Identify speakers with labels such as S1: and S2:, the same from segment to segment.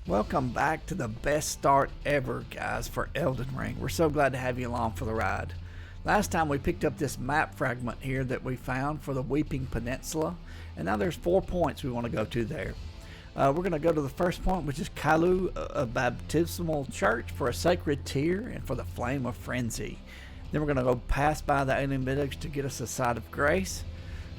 S1: Welcome back to the best start ever, guys, for Elden Ring. We're so glad to have you along for the ride. Last time we picked up this map fragment here that we found for the Weeping Peninsula, and now there's 4 points we want to go to there. We're going to go to the first point, which is Kailu, a baptismal church for a sacred tear and for the flame of frenzy. Then we're going to go past by the alien village to get us a site of grace.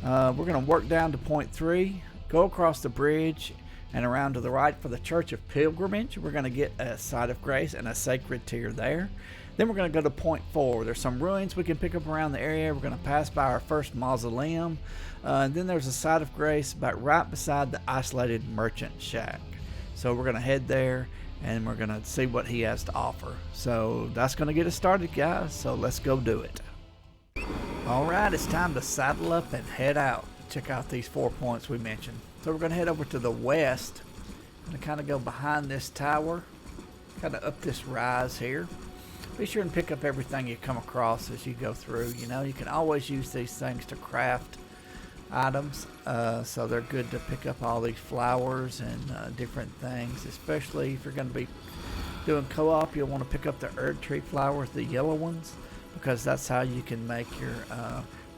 S1: We're going to work down to point 3, go across the bridge, and around to the right for the Church of Pilgrimage. We're going to get a site of grace and a sacred tear there. Then we're going to go to point 4. There's some ruins we can pick up around the area. We're going to pass by our first mausoleum. And then there's a site of grace about right beside the isolated merchant shack. So we're going to head there and we're going to see what he has to offer. So that's going to get us started, guys. So let's go do it. Alright, it's time to saddle up and head out. Check out these 4 points we mentioned. So we're going to head over to the west. I'm going to kind of go behind this tower, kind of up this rise here. Be sure and pick up everything you come across as you go through. You know, you can always use these things to craft items, so they're good to pick up all these flowers and different things, especially if you're going to be doing co-op. You'll want to pick up the herb tree flowers, the yellow ones, because that's how you can make your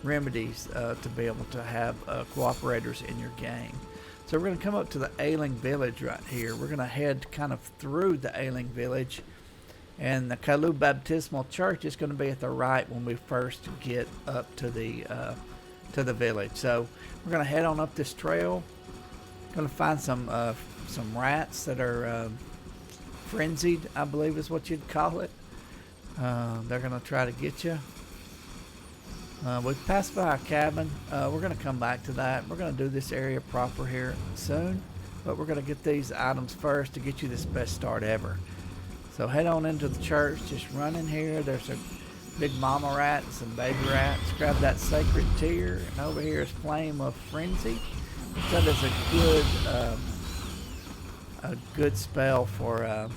S1: remedies to be able to have cooperators in your game. So we're going to come up to the ailing village right here. We're going to head kind of through the ailing village, and the Kailu Baptismal Church is going to be at the right when we first get up to the village. So we're going to head on up this trail. Going to find some rats that are frenzied, I believe is what you'd call it. They're going to try to get you. We passed by a cabin. We're going to come back to that. We're going to do this area proper here soon, but we're going to get these items first to get you this best start ever. So head on into the church. Just run in here. There's a big mama rat and some baby rats. Grab that sacred tear, and over here is flame of frenzy. That is a good spell for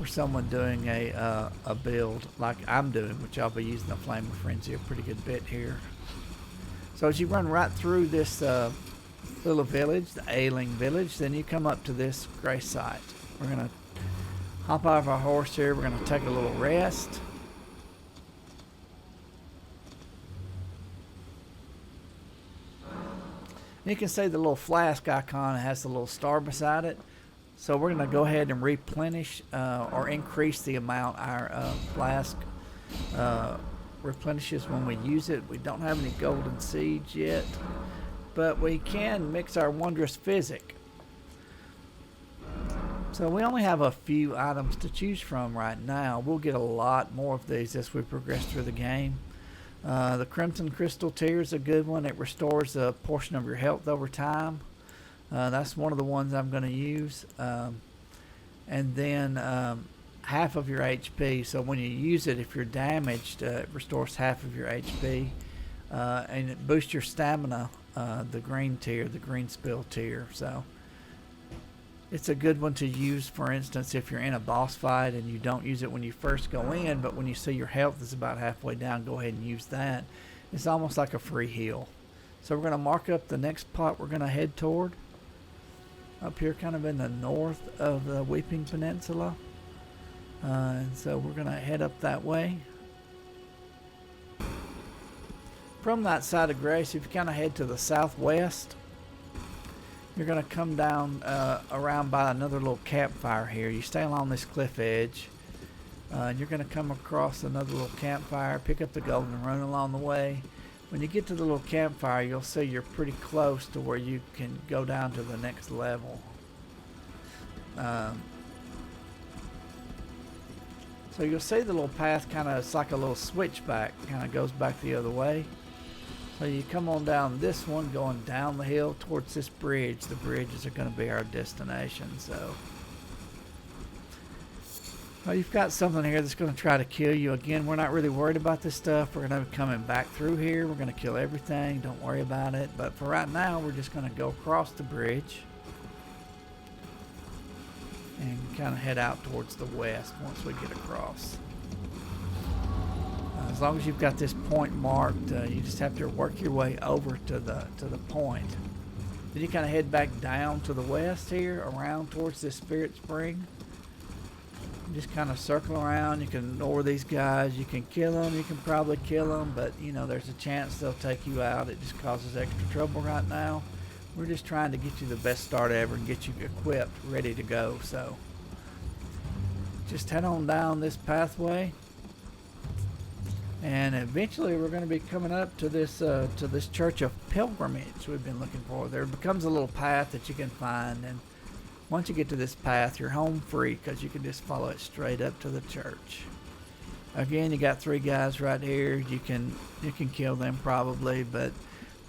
S1: someone doing a build like I'm doing, which I'll be using the Flame of Frenzy a pretty good bit here. So as you run right through this little village, the ailing village, then you come up to this grace site. We're going to hop off our horse here. We're going to take a little rest. You can see the little flask icon has the little star beside it. So we're going to go ahead and replenish or increase the amount our flask replenishes when we use it. We don't have any golden seeds yet, but we can mix our wondrous physic. So we only have a few items to choose from right now. We'll get a lot more of these as we progress through the game. The Crimson Crystal Tear is a good one. It restores a portion of your health over time. That's one of the ones I'm going to use. And then half of your HP. So when you use it, if you're damaged, it restores half of your HP. And it boosts your stamina, the green tier, the green spill tier. So it's a good one to use, for instance, if you're in a boss fight and you don't use it when you first go in, but when you see your health is about halfway down, go ahead and use that. It's almost like a free heal. So we're going to mark up the next pot we're going to head toward. Up here kind of in the north of the Weeping Peninsula. And so we're going to head up that way. From that side of Grace, if you kind of head to the southwest, you're going to come down around by another little campfire here. You stay along this cliff edge. And you're going to come across another little campfire, pick up the golden rune along the way. When you get to the little campfire, you'll see you're pretty close to where you can go down to the next level. So you'll see the little path kind of, it's like a little switchback, kind of goes back the other way. So you come on down this one, going down the hill towards this bridge. The bridges are going to be our destination. So well, you've got something here that's going to try to kill you. Again, we're not really worried about this stuff. We're going to be coming back through here. We're going to kill everything. Don't worry about it. But for right now, we're just going to go across the bridge and kind of head out towards the west once we get across. As long as you've got this point marked, you just have to work your way over to the point. Then you kind of head back down to the west here, around towards this spirit spring. Just kind of circle around. You can ignore these guys. You can kill them. You can probably kill them, but you know there's a chance they'll take you out. It just causes extra trouble right now. We're just trying to get you the best start ever and get you equipped, ready to go. So just head on down this pathway, and eventually we're going to be coming up to this church of pilgrimage we've been looking for. There becomes a little path that you can find, and once you get to this path, you're home free because you can just follow it straight up to the church. Again, you got 3 guys right here. You can kill them probably, but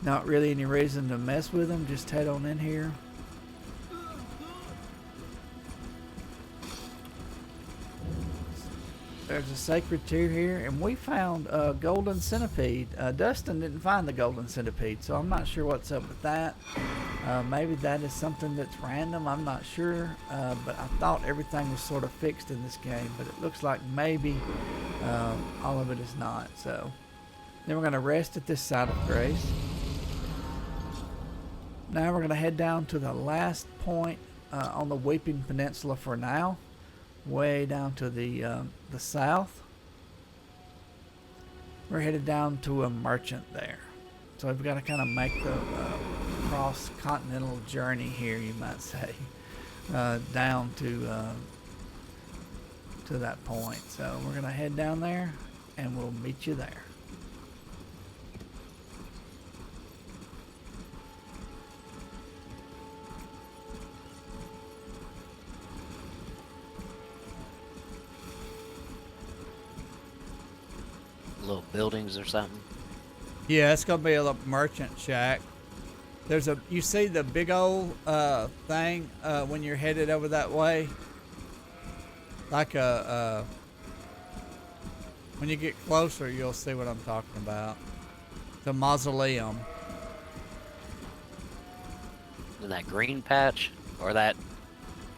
S1: not really any reason to mess with them. Just head on in here. There's a sacred tear here, and we found a golden centipede. Dustin didn't find the golden centipede, so I'm not sure what's up with that. Maybe that is something that's random. I'm not sure, but I thought everything was sort of fixed in this game, but it looks like maybe all of it is not. So then we're going to rest at this side of grace. Now we're going to head down to the last point on the Weeping Peninsula for now. Way down to the south. We're headed down to a merchant there, so we've got to kind of make the cross-continental journey here, you might say, down to that point. So we're gonna head down there, and we'll meet you there.
S2: Little buildings or something.
S1: Yeah, it's gonna be a little merchant shack. You see the big old thing when you're headed over that way, like when you get closer, you'll see what I'm talking about. The mausoleum.
S2: That green patch or that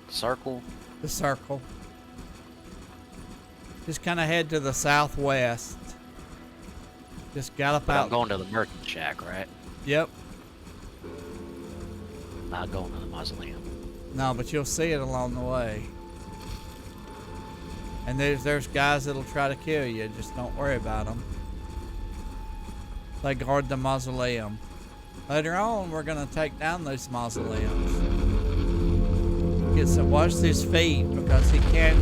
S2: circle.
S1: The circle. Just kind of head to the southwest. Just gallop
S2: But
S1: out.
S2: I'm going to the merchant shack, right?
S1: Yep.
S2: Not going to the mausoleum.
S1: No, but you'll see it along the way. And there's guys that'll try to kill you. Just don't worry about them. They guard the mausoleum. Later on, we're gonna take down those mausoleums. Watch his feet because he can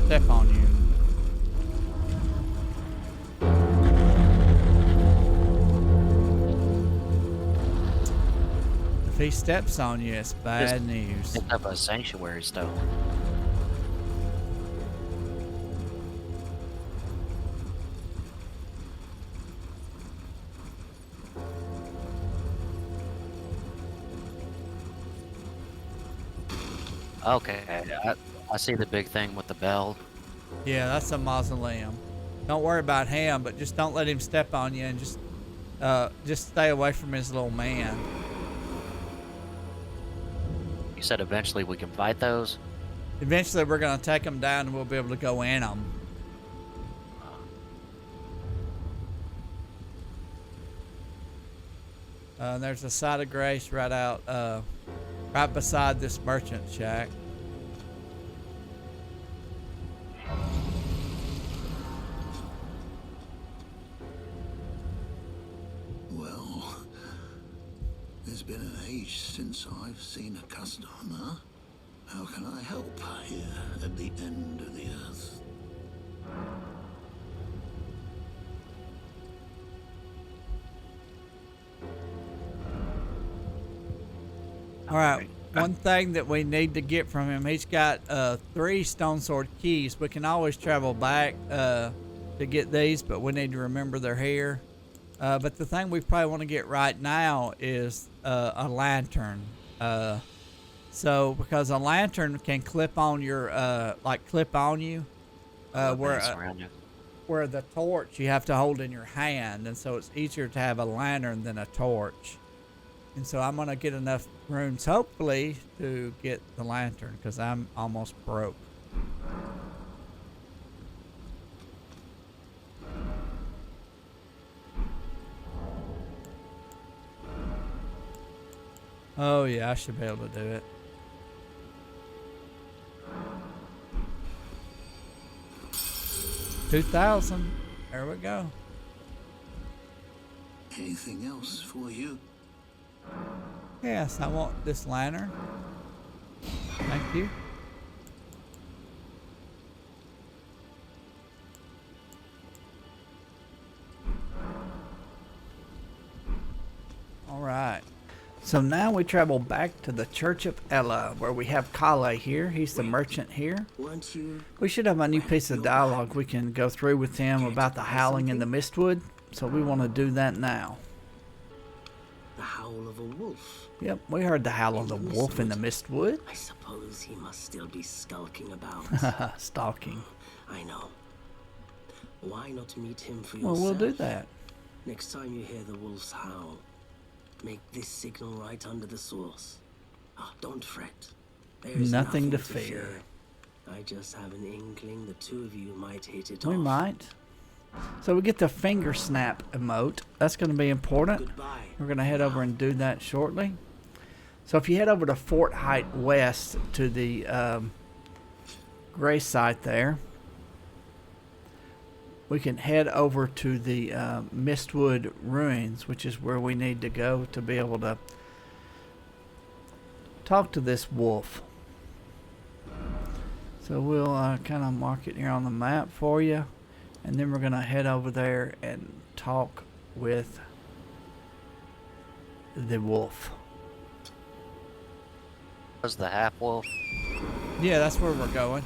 S1: step on you. If he steps on you, it's bad news.
S2: Pick up a sanctuary stone. Okay, I see the big thing with the bell.
S1: Yeah, that's a mausoleum. Don't worry about him, but just don't let him step on you, and just stay away from his little man.
S2: You said eventually we can fight those?
S1: Eventually, we're gonna take them down, and we'll be able to go in them. There's a site of grace right out, right beside this merchant shack.
S3: Well, it's been an age since I've seen a customer. How can I help here at the end of the earth?
S1: All right. One thing that we need to get from him, he's got 3 stone sword keys. We can always travel back to get these, but we need to remember they're here. But the thing we probably want to get right now is a lantern. So because a lantern can clip on your clip on you, where the torch you have to hold in your hand, and so it's easier to have a lantern than a torch. And so I'm gonna get enough rooms, hopefully, to get the lantern, because I'm almost broke. Oh yeah, I should be able to do it. $2,000. There we go.
S3: Anything else for you?
S1: Yes, I want this lantern. Thank you. All right. So now we travel back to the Church of Ella, where we have Kale here. He's the merchant here.
S4: Weren't you?
S1: We should have a new piece of dialogue we can go through with him about the howling in the mistwood. So we want to do that now.
S4: The howl of a wolf.
S1: Yep, we heard the howl of the wolf in the mistwood.
S4: I suppose he must still be skulking about.
S1: Stalking.
S4: I know. Why not meet him for
S1: Well,
S4: yourself?
S1: we'll do that.
S4: Next time you hear the wolf's howl, make this signal right under the source. Oh, don't fret. There is
S1: Nothing to fear.
S4: I just have an inkling the two of you might hit it
S1: We
S4: off.
S1: might. So we get the finger snap emote. That's going to be important.
S4: Goodbye.
S1: We're going to head over and do that shortly. So if you head over to Fort Height West to the gray site there, we can head over to the Mistwood Ruins, which is where we need to go to be able to talk to this wolf. So we'll kind of mark it here on the map for you. And then we're going to head over there and talk with the wolf.
S2: Was the half wolf?
S1: Yeah, that's where we're going.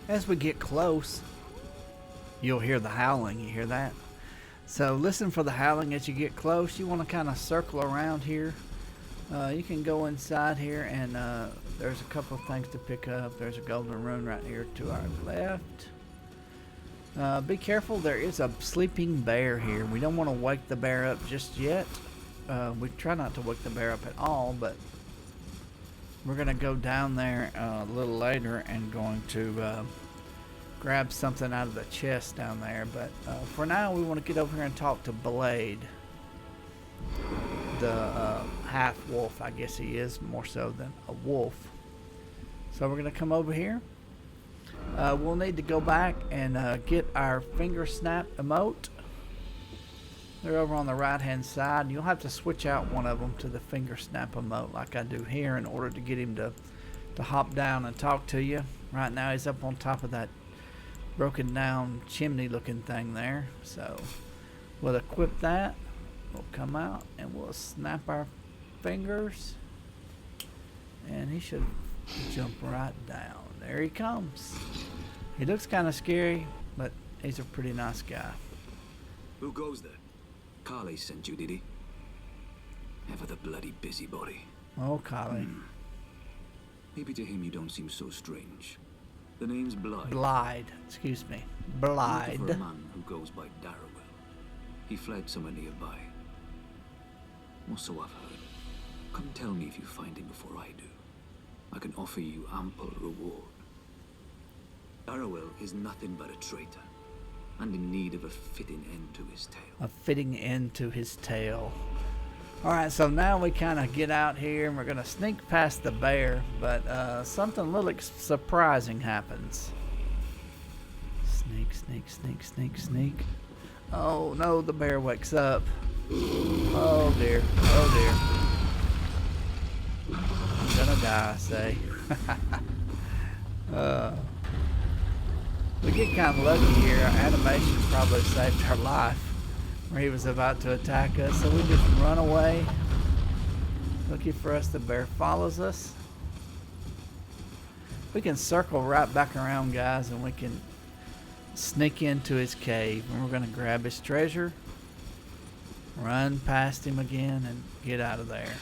S1: As we get close, you'll hear the howling. You hear that? So listen for the howling as you get close. You want to kind of circle around here. You can go inside here, and there's a couple of things to pick up. There's a golden rune right here to our left. Be careful, there is a sleeping bear here. We don't want to wake the bear up just yet. We try not to wake the bear up at all, but we're going to go down there a little later and going to grab something out of the chest down there. But for now, we want to get over here and talk to Blade, the half wolf. I guess he is more so than a wolf. So we're going to come over here. We'll need to go back and get our finger snap emote. They're over on the right hand side. You'll have to switch out one of them to the finger snap emote like I do here in order to get him to hop down and talk to you. Right now he's up on top of that broken down chimney looking thing there. So we'll equip that. We'll come out and we'll snap our fingers. And he should jump right down. There he comes. He looks kind of scary, but he's a pretty nice guy.
S5: Who goes there? Carly sent you, did he? Ever the bloody busybody.
S1: Oh, Collie.
S5: Maybe to him you don't seem so strange. The name's Blythe.
S1: Blythe. Excuse me.
S5: Looking
S1: Blythe.
S5: for a man who goes by Darrowell. He fled somewhere nearby. Or so I've heard. Come tell me if you find him before I do. I can offer you ample reward. Darrowell is nothing but a traitor, and in need of a fitting end to his tale.
S1: A fitting end to his tail. Alright, so now we kind of get out here and we're going to sneak past the bear, but something a little surprising happens. Sneak, sneak, sneak, sneak, sneak. Oh no, the bear wakes up. Oh dear, oh dear. I'm gonna die, I say. We get kind of lucky here. Our animation probably saved our life where he was about to attack us, so we just run away. Lucky for us, the bear follows us. We can circle right back around, guys, and we can sneak into his cave, and we're going to grab his treasure, run past him again, and get out of there.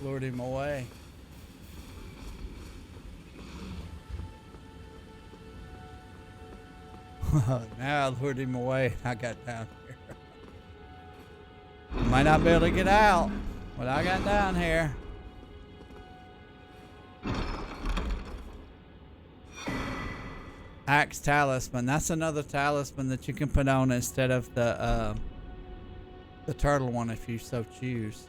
S1: lured him away. Now I lured him away. I got down here. Might not be able to get out, but I got down here. Axe talisman. That's another talisman that you can put on instead of the turtle one if you so choose.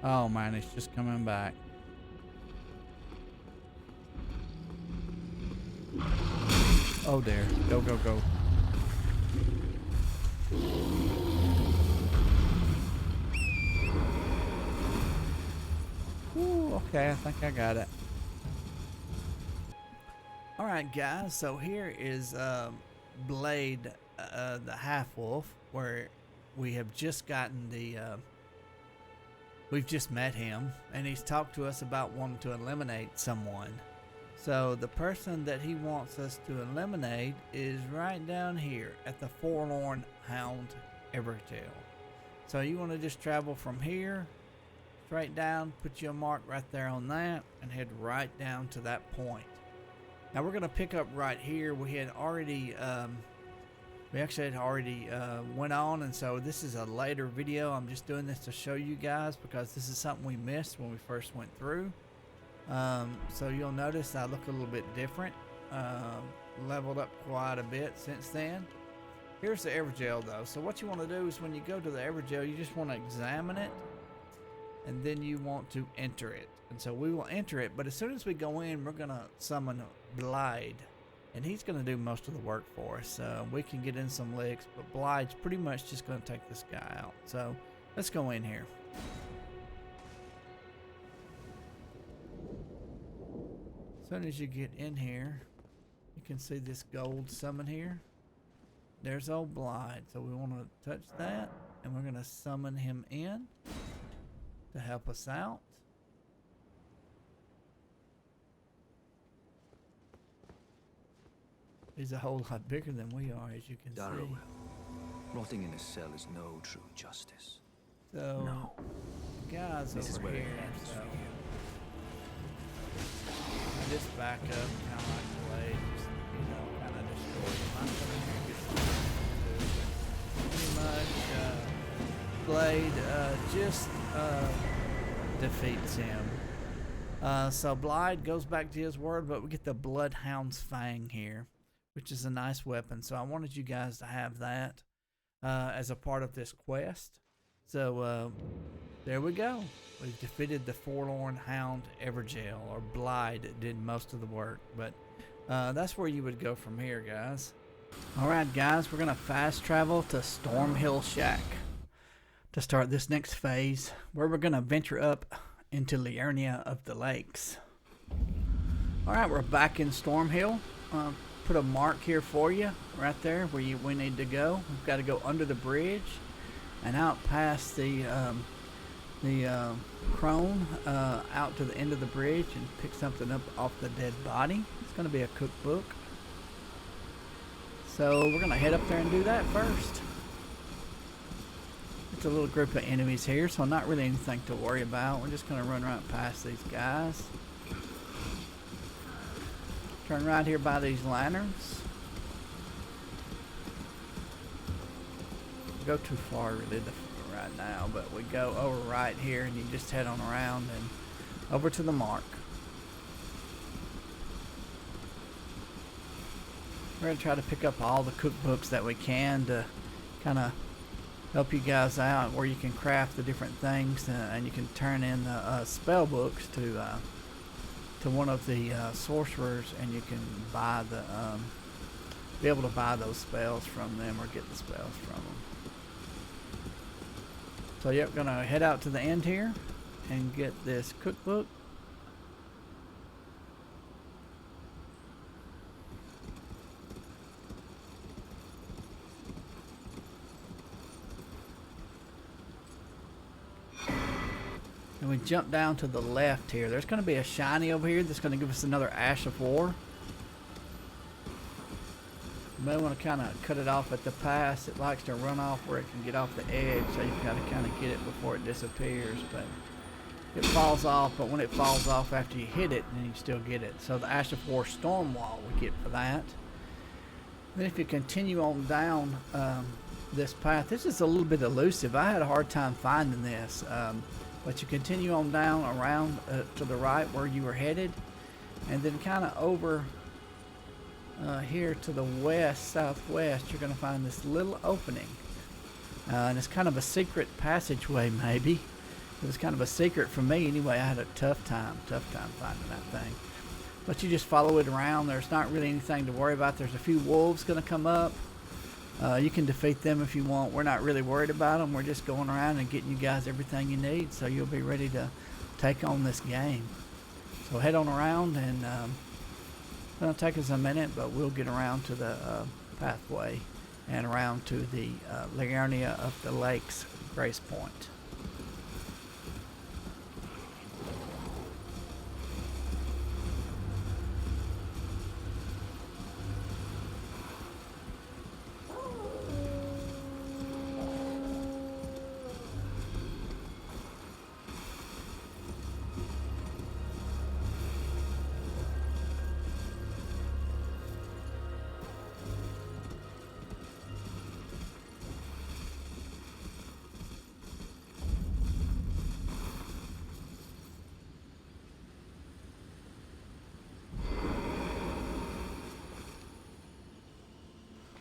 S1: Oh man, he's just coming back. Oh dear. Go, go, go. Ooh, okay, I think I got it. Alright guys, so here is Blade, the half-wolf, where we have just gotten the, we've just met him, and he's talked to us about wanting to eliminate someone. So the person that he wants us to eliminate is right down here at the Forlorn Hound Evertail. So you want to just travel from here, straight down, put your mark right there on that, and head right down to that point. Now we're going to pick up right here. We had already, we actually had already went on, and so this is a later video. I'm just doing this to show you guys because this is something we missed when we first went through. So you'll notice I look a little bit different, leveled up quite a bit since then. Here's the Everjail though. So what you want to do is when you go to the Everjail, you just want to examine it, and then you want to enter it. And so we will enter it, but as soon as we go in, we're going to summon Blade, and he's going to do most of the work for us. We can get in some licks, but Blade's pretty much just going to take this guy out. So let's go in here. As soon as you get in here, you can see this gold summon here. There's old Blade. So we want to touch that, and we're going to summon him in to help us out. He's a whole lot bigger than we are, as you can see.
S5: Rotting in a cell is no true justice.
S1: So,
S5: no.
S1: Guys
S5: This is
S1: over
S5: where it
S1: here,
S5: ends
S1: so
S5: for you.
S1: I just back up, kind of like Blade, just, you know, kind of destroy him. I'm coming here and get some pretty much, Blade just defeats him. So Blade goes back to his word, but we get the Bloodhound's Fang here, which is a nice weapon. So I wanted you guys to have that as a part of this quest. So there we go. We've defeated the Forlorn Hound Everjail, or Blade did most of the work. But that's where you would go from here, guys. Alright guys, we're going to fast travel to Stormhill Shack to start this next phase, where we're going to venture up into Liurnia of the Lakes. Alright, we're back in Stormhill. Put a mark here for you, right there where we need to go. We've got to go under the bridge and out past the crone, out to the end of the bridge, and pick something up off the dead body. It's going to be a cookbook. So we're going to head up there and do that first. It's a little group of enemies here, so not really anything to worry about. We're just going to run right past these guys. Turn right here by these lanterns. Go too far really right now, but we go over right here, and you just head on around and over to the mark. We're going to try to pick up all the cookbooks that we can to kind of help you guys out, where you can craft the different things, and you can turn in the spell books to one of the sorcerers, and you can buy the be able to buy those spells from them, or get the spells from them. So you're gonna head out to the end here and get this cookbook. And we jump down to the left here. There's going to be a shiny over here that's going to give us another Ash of War. You may want to kind of cut it off at the pass. It likes to run off where it can get off the edge, so you've got to kind of get it before it disappears. But it falls off, but when it falls off after you hit it, then you still get it. So the Ash of War Storm Wall we get for that. Then if you continue on down this path, this is a little bit elusive. I had a hard time finding this, but you continue on down around to the right where you were headed, and then kind of over here to the west, southwest, you're going to find this little opening, and it's kind of a secret passageway. Maybe it was kind of a secret for me anyway. I had a tough time finding that thing. But you just follow it around. There's not really anything to worry about. There's a few wolves going to come up. You can defeat them if you want. We're not really worried about them. We're just going around and getting you guys everything you need, so you'll be ready to take on this game. So head on around, and it's going to take us a minute, but we'll get around to the pathway and around to the Liurnia of the Lakes Grace Point.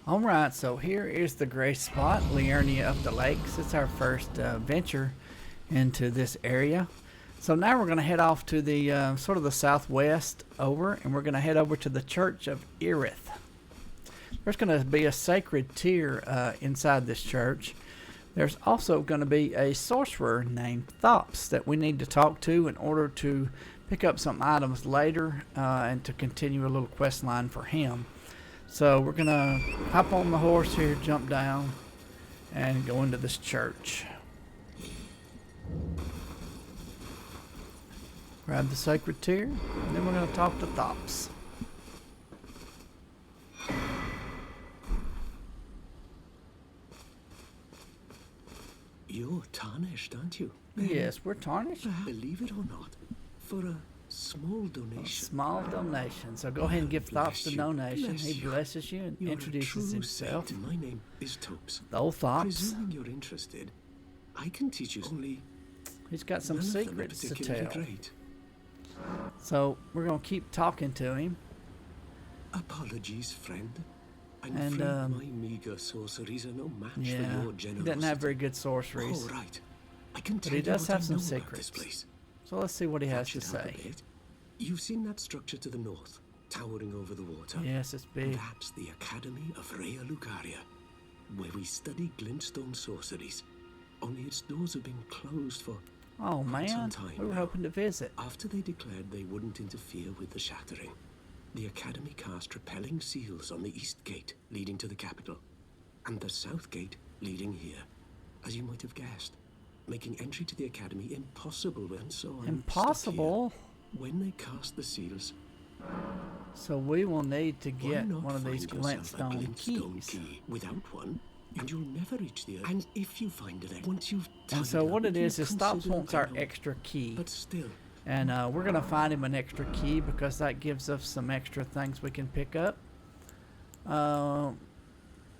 S1: Alright, so here is the Grace Spot, Liurnia of the Lakes. It's our first venture into this area. So now we're going to head off to the sort of the southwest over, and we're going to head over to the Church of Irith. There's going to be a sacred tier inside this church. There's also going to be a sorcerer named Thops that we need to talk to in order to pick up some items later and to continue a little quest line for him. So we're going to hop on the horse here, jump down, and go into this church. Grab the sacred tier, and then we're going to talk to Thops.
S4: You're tarnished, aren't you?
S1: Yes, we're tarnished.
S4: Believe it or not, for a small
S1: A
S4: donation.
S1: small donation. So go ahead and give Thops the donation. He blesses you and
S4: You're a
S1: introduces
S4: true
S1: himself.
S4: saint. My name is Topes.
S1: The old Thops.
S4: Presuming you're interested, I can teach you only
S1: He's got some
S4: none of them are
S1: secrets to
S4: particularly
S1: tell.
S4: great.
S1: So we're going to keep talking to him.
S4: Apologies, friend. I'm
S1: And,
S4: afraid my meager sorceries are no match for
S1: Yeah,
S4: your
S1: he
S4: generosity.
S1: doesn't have very good sorceries.
S4: All right. I can
S1: But
S4: tell
S1: he
S4: you
S1: does
S4: what I
S1: have some
S4: know about this
S1: secrets.
S4: place.
S1: So let's see what he
S4: That
S1: has to
S4: should help a
S1: say.
S4: bit. You've seen that structure to the north, towering over the water.
S1: Yes, it's big.
S4: That's the Academy of Rea Lucaria, where we study glintstone sorceries. Only its doors have been closed for
S1: Oh
S4: quite some
S1: man,
S4: time
S1: we were
S4: now.
S1: hoping to visit.
S4: After they declared they wouldn't interfere with the shattering, the Academy cast repelling seals on the east gate leading to the capital, and the south gate leading here, as you might have guessed, making entry to the Academy impossible. And so I'm stuck here.
S1: Impossible?
S4: When they cast the seals,
S1: So we will need to
S4: why
S1: get
S4: not
S1: one of these
S4: find yourself a
S1: glintstone
S4: glintstone
S1: keys.
S4: key? Without one, and you'll never reach the earth. And if you find it, once you've
S1: And
S4: tidied
S1: so
S4: up,
S1: what it
S4: you
S1: is Thops
S4: consider
S1: wants our
S4: going on.
S1: extra key.
S4: But still,
S1: And we're going to find him an extra key because that gives us some extra things we can pick up.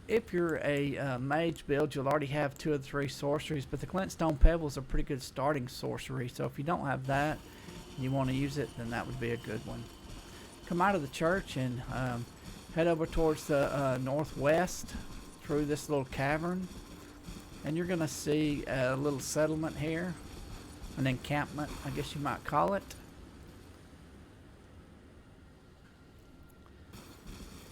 S1: If you're a mage build, you'll already have 2 or 3 sorceries, but the glintstone pebbles are pretty good starting sorcery. So if you don't have that and you want to use it, then that would be a good one. Come out of the church and head over towards the northwest through this little cavern, and you're going to see a little settlement here, an encampment, I guess you might call it.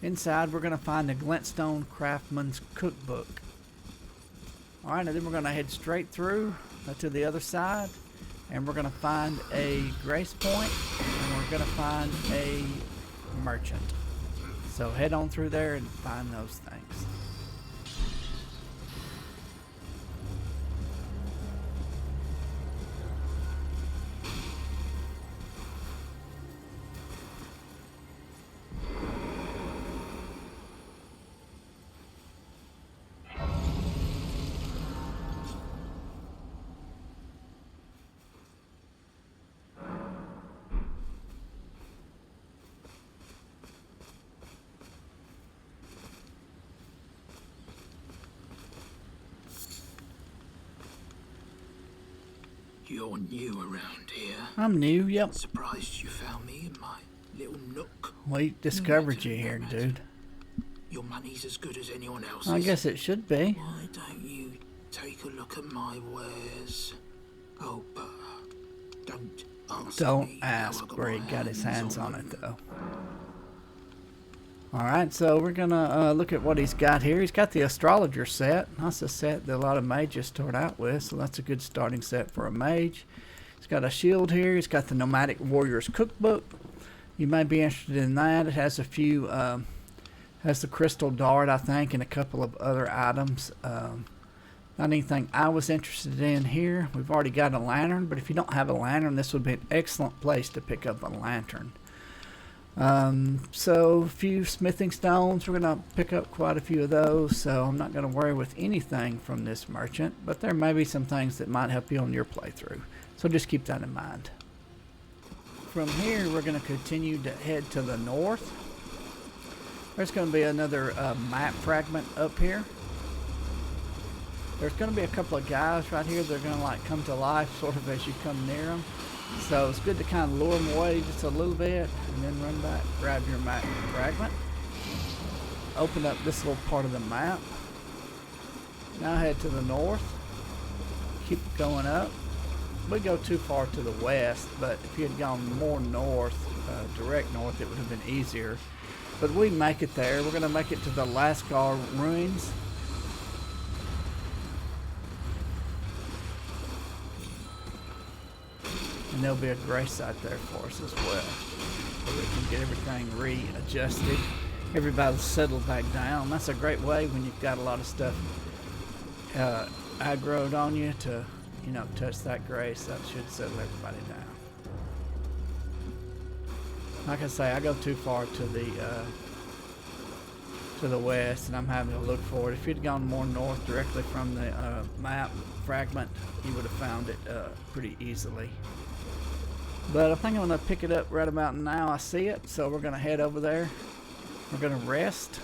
S1: Inside, we're going to find the Glintstone Craftsman's Cookbook. Alright, and then we're going to head straight through to the other side, and we're going to find a grace point, and we're going to find a merchant. So head on through there and find those things.
S3: You're new around here.
S1: I'm new, yep.
S3: Surprised you found me in my little nook.
S1: We discovered you here, dude.
S3: Your money's as good as anyone else's.
S1: I guess it should be.
S3: Why don't you take a look at my wares? Oh, but don't ask
S1: Don't
S3: me how I
S1: ask where he
S3: my
S1: got his hands on
S3: them.
S1: it, though. Alright, so we're gonna look at what he's got here. He's got the astrologer set. That's a set that a lot of mages start out with, so that's a good starting set for a mage. He's got a shield here. He's got the Nomadic Warriors Cookbook. You may be interested in that. It has a few, has the crystal dart, I think, and a couple of other items. Not anything I was interested in here. We've already got a lantern, but if you don't have a lantern, this would be an excellent place to pick up a lantern. So a few smithing stones. We're going to pick up quite a few of those, so I'm not going to worry with anything from this merchant, but there may be some things that might help you on your playthrough. So just keep that in mind. From here, we're going to continue to head to the north. There's going to be another map fragment up here. There's going to be a couple of guys right here that are going to like come to life sort of as you come near them. So it's good to kind of lure them away just a little bit and then run back, grab your map fragment. Open up this little part of the map. Now head to the north. Keep going up. We go too far to the west, but if you had gone more north, direct north, it would have been easier. But we make it there. We're going to make it to the Lascar ruins. And there'll be a grace site there for us as well, so we can get everything readjusted. Everybody's settled back down. That's a great way when you've got a lot of stuff aggroed on you to, you know, touch that grace. That should settle everybody down. Like I say, I go too far to the west, and I'm having to look for it. If you'd gone more north directly from the map fragment, you would have found it pretty easily. But I think I'm going to pick it up right about now. I see it, so we're going to head over there. We're going to rest,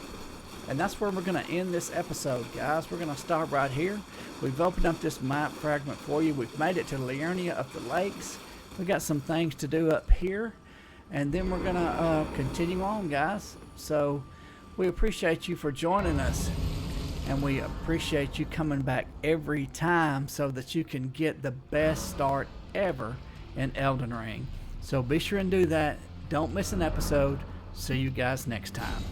S1: and that's where we're going to end this episode, guys. We're going to stop right here. We've opened up this map fragment for you. We've made it to Liurnia of the Lakes. We got some things to do up here, and then we're going to continue on, guys. So we appreciate you for joining us, and we appreciate you coming back every time so that you can get the best start ever in Elden Ring. So be sure and do that. Don't miss an episode. See you guys next time.